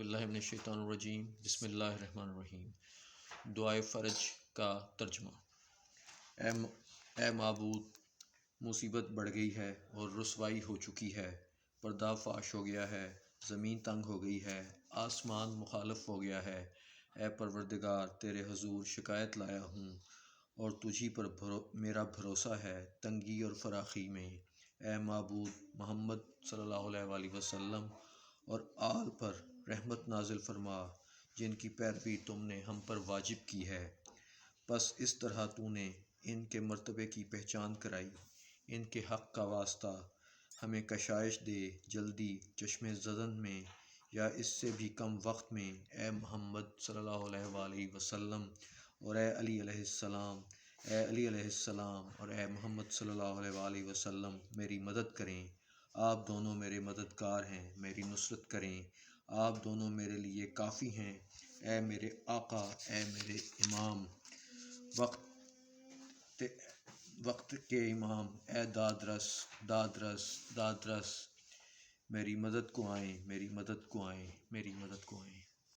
باللہ من الشیطان الرجیم بسم اللہ الرحمن الرحیم۔ دعائے فرج کا ترجمہ۔ اے معبود، مصیبت بڑھ گئی ہے اور رسوائی ہو چکی ہے، پردہ فاش ہو گیا ہے، زمین تنگ ہو گئی ہے، آسمان مخالف ہو گیا ہے۔ اے پروردگار، تیرے حضور شکایت لایا ہوں اور تجھی پر میرا بھروسہ ہے تنگی اور فراخی میں۔ اے معبود، محمد صلی اللہ علیہ وآلہ وسلم اور آل پر رحمت نازل فرما جن کی پیروی تم نے ہم پر واجب کی ہے۔ پس اس طرح تو نے ان کے مرتبے کی پہچان کرائی، ان کے حق کا واسطہ ہمیں کشائش دے جلدی چشم زدن میں یا اس سے بھی کم وقت میں۔ اے محمد صلی اللہ علیہ وآلہ وسلم اور اے علی علیہ السلام، اے علی علیہ السلام اور اے محمد صلی اللہ علیہ وآلہ وسلم میری مدد کریں۔ آپ دونوں میرے مددگار ہیں، میری نصرت کریں، آپ دونوں میرے لیے کافی ہیں۔ اے میرے آقا، اے میرے امام، وقت کے امام، اے داد رس داد رس داد رس، میری مدد کو آئیں، میری مدد کو آئیں، میری مدد کو آئیں۔